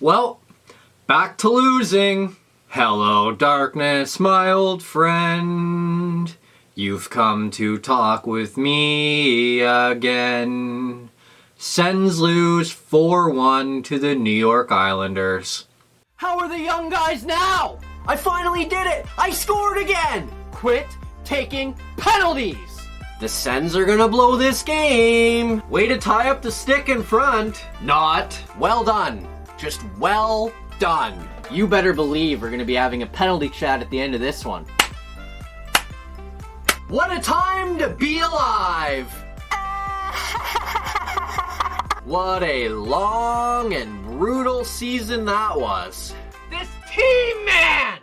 Well, back to losing. Hello, darkness, my old friend. You've come to talk with me again. Sens lose 4-1 to the New York Islanders. How are the young guys now? I finally did it! I scored again! Quit taking penalties! The Sens are gonna blow this game. Way to tie up the stick in front. Not. Well done. Just well done. You better believe we're gonna be having a penalty chat at the end of this one. What a time to be alive! What a long and brutal season that was. This team, man!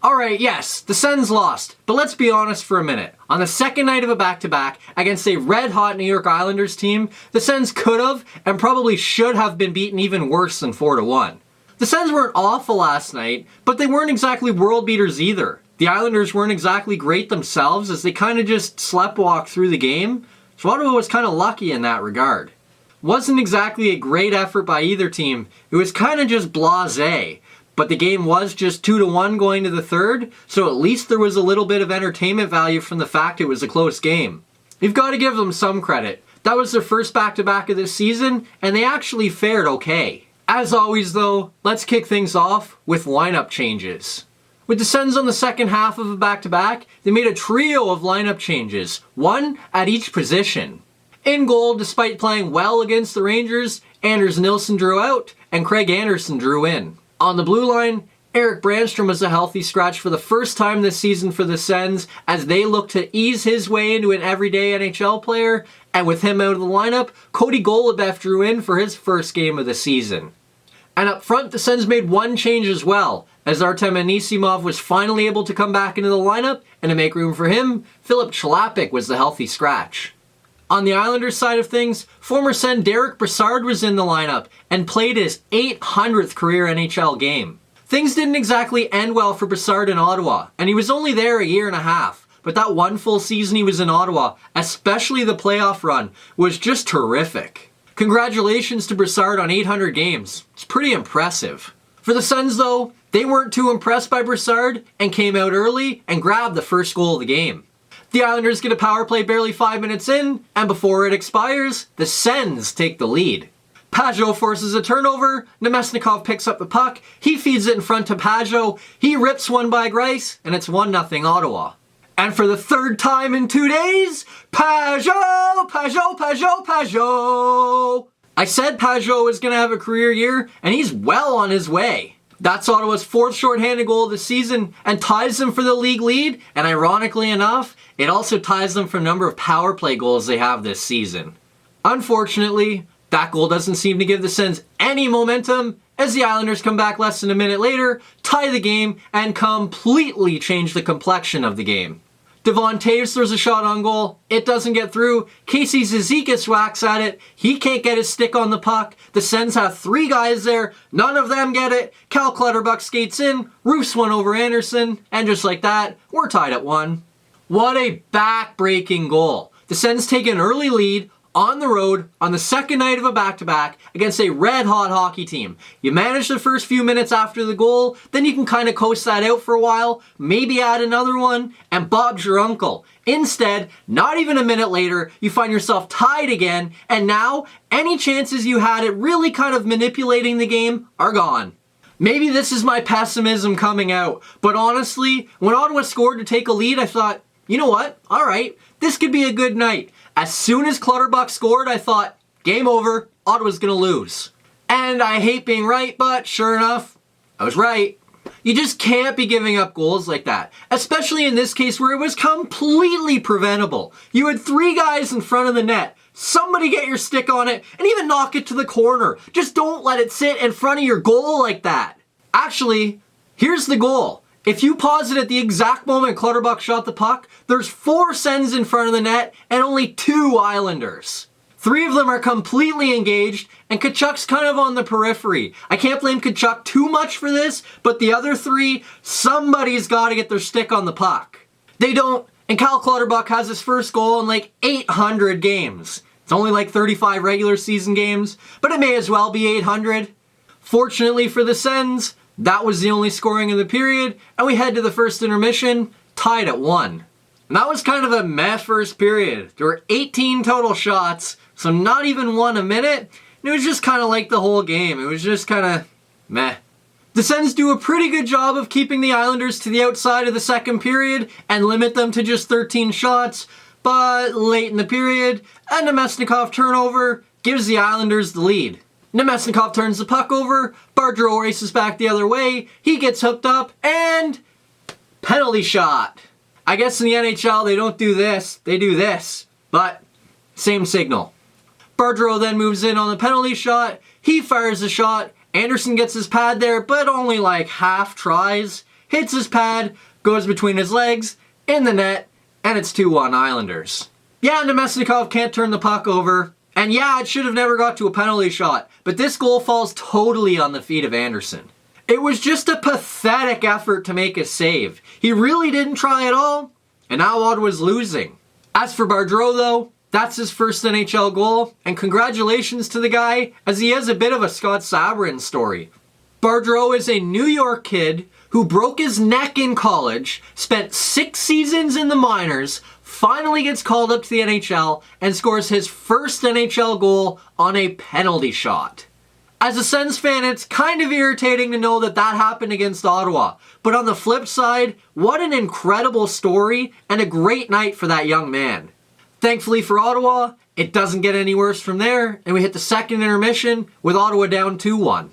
Alright, yes, the Sens lost, but let's be honest for a minute. On the second night of a back-to-back against a red-hot New York Islanders team, the Sens could have and probably should have been beaten even worse than 4-1. The Sens weren't awful last night, but they weren't exactly world beaters either. The Islanders weren't exactly great themselves as they kind of just sleptwalked through the game, so Ottawa was kind of lucky in that regard. Wasn't exactly a great effort by either team, it was kind of just blasé. But the game was just 2-1 going to the third, so at least there was a little bit of entertainment value from the fact it was a close game. You've got to give them some credit. That was their first back-to-back of this season, and they actually fared okay. As always though, let's kick things off with lineup changes. With the Sens on the second half of a back-to-back, they made a trio of lineup changes, one at each position. In goal, despite playing well against the Rangers, Anders Nilsson drew out, and Craig Anderson drew in. On the blue line, Erik Brannstrom was a healthy scratch for the first time this season for the Sens as they look to ease his way into an everyday NHL player, and with him out of the lineup, Cody Golubeff drew in for his first game of the season. And up front, the Sens made one change as well, as Artem Anisimov was finally able to come back into the lineup, and to make room for him, Filip Chlapik was the healthy scratch. On the Islanders side of things, former Sen Derek Brassard was in the lineup and played his 800th career NHL game. Things didn't exactly end well for Brassard in Ottawa, and he was only there a year and a half, but that one full season he was in Ottawa, especially the playoff run, was just terrific. Congratulations to Brassard on 800 games. It's pretty impressive. For the Sens though, they weren't too impressed by Brassard and came out early and grabbed the first goal of the game. The Islanders get a power play barely 5 minutes in, and before it expires, the Sens take the lead. Pajot forces a turnover, Nemesnikov picks up the puck, he feeds it in front to Pajot, he rips one by Greiss, and it's 1-0 Ottawa. And for the third time in 2 days, Pajot! I said Pajot was going to have a career year, and he's well on his way. That's Ottawa's fourth shorthanded goal of the season and ties them for the league lead, and ironically enough, it also ties them for the number of power play goals they have this season. Unfortunately, that goal doesn't seem to give the Sens any momentum as the Islanders come back less than a minute later, tie the game, and completely change the complexion of the game. Devon Toews throws a shot on goal, it doesn't get through, Casey Zizekas whacks at it, he can't get his stick on the puck, the Sens have 3 guys there, none of them get it, Cal Clutterbuck skates in, roofs one over Anderson, and just like that, we're tied at 1. What a back-breaking goal. The Sens take an early lead on the road on the second night of a back-to-back against a red-hot hockey team. You manage the first few minutes after the goal, then you can kind of coast that out for a while, maybe add another one, and Bob's your uncle. Instead, not even a minute later, you find yourself tied again, and now, any chances you had at really kind of manipulating the game are gone. Maybe this is my pessimism coming out, but honestly, when Ottawa scored to take a lead, I thought, you know what, alright, this could be a good night. As soon as Clutterbuck scored, I thought, game over, Ottawa's gonna lose. And I hate being right, but sure enough, I was right. You just can't be giving up goals like that, especially in this case where it was completely preventable. You had 3 guys in front of the net. Somebody get your stick on it and even knock it to the corner. Just don't let it sit in front of your goal like that. Actually, here's the goal. If you pause it at the exact moment Clutterbuck shot the puck, there's 4 Sens in front of the net and only 2 Islanders. 3 of them are completely engaged, and Tkachuk's kind of on the periphery. I can't blame Tkachuk too much for this, but the other 3, somebody's got to get their stick on the puck. They don't, and Cal Clutterbuck has his first goal in like 800 games. It's only like 35 regular season games, but it may as well be 800. Fortunately for the Sens, that was the only scoring in the period, and we head to the first intermission, tied at 1. And that was kind of a meh first period. There were 18 total shots, so not even one a minute. And it was just kind of like the whole game. It was just kind of meh. The Sens do a pretty good job of keeping the Islanders to the outside of the second period and limit them to just 13 shots. But late in the period, a Nemesnikov turnover gives the Islanders the lead. Nemesnikov turns the puck over, Bardreau races back the other way, he gets hooked up, and penalty shot. I guess in the NHL they don't do this, they do this, but same signal. Bardreau then moves in on the penalty shot, he fires the shot, Anderson gets his pad there, but only like half tries, hits his pad, goes between his legs, in the net, and it's 2-1 Islanders. Yeah, Nemesnikov can't turn the puck over, and yeah, it should have never got to a penalty shot, but this goal falls totally on the feet of Anderson. It was just a pathetic effort to make a save. He really didn't try at all, and now Ottawa's losing. As for Bardreau though, that's his first NHL goal, and congratulations to the guy, as he has a bit of a Scott Sabrin story. Bardreau is a New York kid who broke his neck in college, spent 6 seasons in the minors, finally gets called up to the NHL, and scores his first NHL goal on a penalty shot. As a Sens fan, it's kind of irritating to know that that happened against Ottawa. But on the flip side, what an incredible story and a great night for that young man. Thankfully for Ottawa, it doesn't get any worse from there, and we hit the second intermission with Ottawa down 2-1.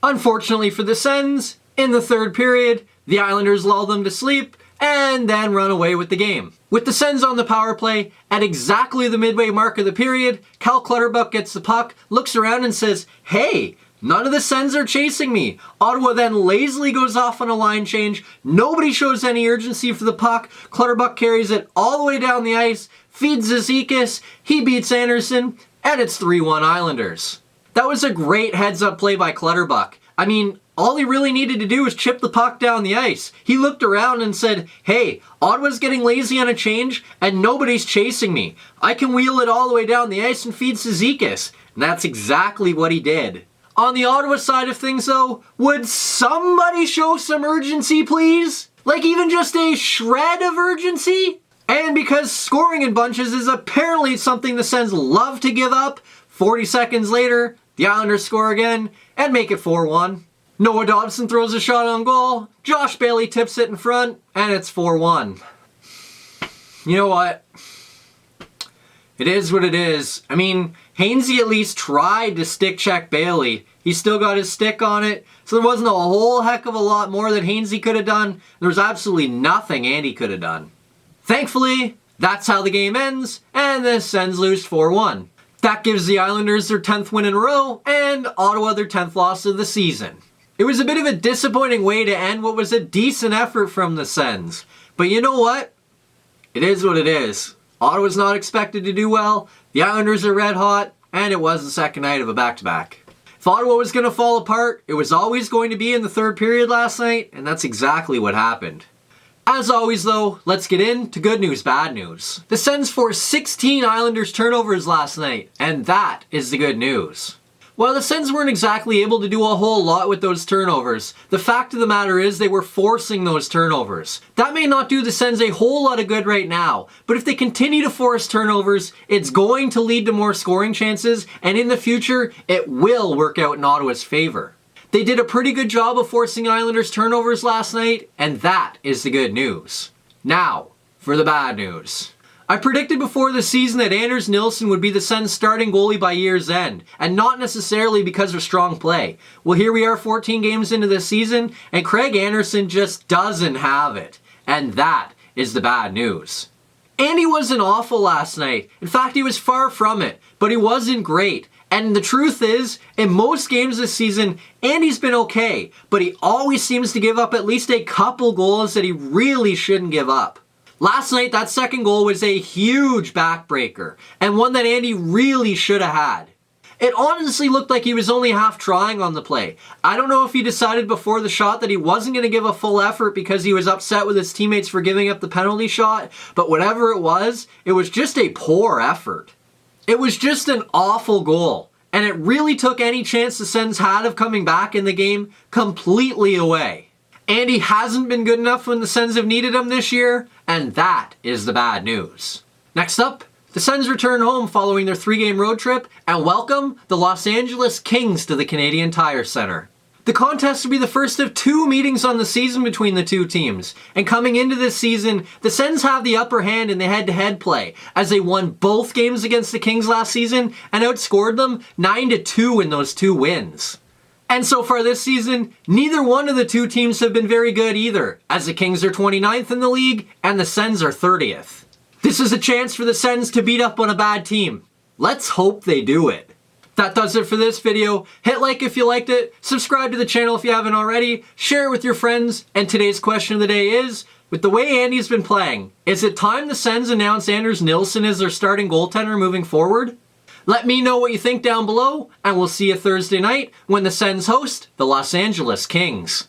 Unfortunately for the Sens, in the third period, the Islanders lull them to sleep and then run away with the game. With the Sens on the power play, at exactly the midway mark of the period, Cal Clutterbuck gets the puck, looks around and says, "Hey, none of the Sens are chasing me." Ottawa then lazily goes off on a line change. Nobody shows any urgency for the puck. Clutterbuck carries it all the way down the ice, feeds Zizekas, he beats Anderson, and it's 3-1 Islanders. That was a great heads-up play by Clutterbuck. I mean, all he really needed to do was chip the puck down the ice. He looked around and said, "Hey, Ottawa's getting lazy on a change and nobody's chasing me. I can wheel it all the way down the ice and feed Zizekas." And that's exactly what he did. On the Ottawa side of things though, would somebody show some urgency please? Like even just a shred of urgency? And because scoring in bunches is apparently something the Sens love to give up, 40 seconds later, the Islanders score again and make it 4-1. Noah Dobson throws a shot on goal, Josh Bailey tips it in front, and it's 4-1. You know what? It is what it is. I mean, Hainsey at least tried to stick check Bailey. He still got his stick on it, so there wasn't a whole heck of a lot more that Hainsey could have done. There was absolutely nothing Andy could have done. Thankfully, that's how the game ends, and the Sens lose 4-1. That gives the Islanders their 10th win in a row, and Ottawa their 10th loss of the season. It was a bit of a disappointing way to end what was a decent effort from the Sens. But you know what? It is what it is. Ottawa's not expected to do well, the Islanders are red hot, and it was the second night of a back-to-back. If Ottawa was going to fall apart, it was always going to be in the third period last night, and that's exactly what happened. As always though, let's get into good news, bad news. The Sens forced 16 Islanders turnovers last night, and that is the good news. While the Sens weren't exactly able to do a whole lot with those turnovers, the fact of the matter is they were forcing those turnovers. That may not do the Sens a whole lot of good right now, but if they continue to force turnovers, it's going to lead to more scoring chances, and in the future, it will work out in Ottawa's favor. They did a pretty good job of forcing Islanders turnovers last night, and that is the good news. Now, for the bad news. I predicted before the season that Anders Nilsson would be the Sens starting goalie by year's end, and not necessarily because of strong play. Well, here we are 14 games into the season, and Craig Anderson just doesn't have it. And that is the bad news. Andy wasn't awful last night. In fact, he was far from it, but he wasn't great. And the truth is, in most games this season, Andy's been okay, but he always seems to give up at least a couple goals that he really shouldn't give up. Last night, that second goal was a huge backbreaker, and one that Andy really should have had. It honestly looked like he was only half trying on the play. I don't know if he decided before the shot that he wasn't going to give a full effort because he was upset with his teammates for giving up the penalty shot, but whatever it was just a poor effort. It was just an awful goal, and it really took any chance the Sens had of coming back in the game completely away. Andy hasn't been good enough when the Sens have needed him this year, and that is the bad news. Next up, the Sens return home following their 3-game road trip and welcome the Los Angeles Kings to the Canadian Tire Center. The contest will be the first of 2 meetings on the season between the two teams, and coming into this season, the Sens have the upper hand in the head-to-head play, as they won both games against the Kings last season and outscored them 9-2 in those 2 wins. And so far this season, neither one of the two teams have been very good either, as the Kings are 29th in the league and the Sens are 30th. This is a chance for the Sens to beat up on a bad team. Let's hope they do it. That does it for this video. Hit like if you liked it, subscribe to the channel if you haven't already, share it with your friends, and today's question of the day is, with the way Andy's been playing, is it time the Sens announce Anders Nilsson as their starting goaltender moving forward? Let me know what you think down below, and we'll see you Thursday night when the Sens host the Los Angeles Kings.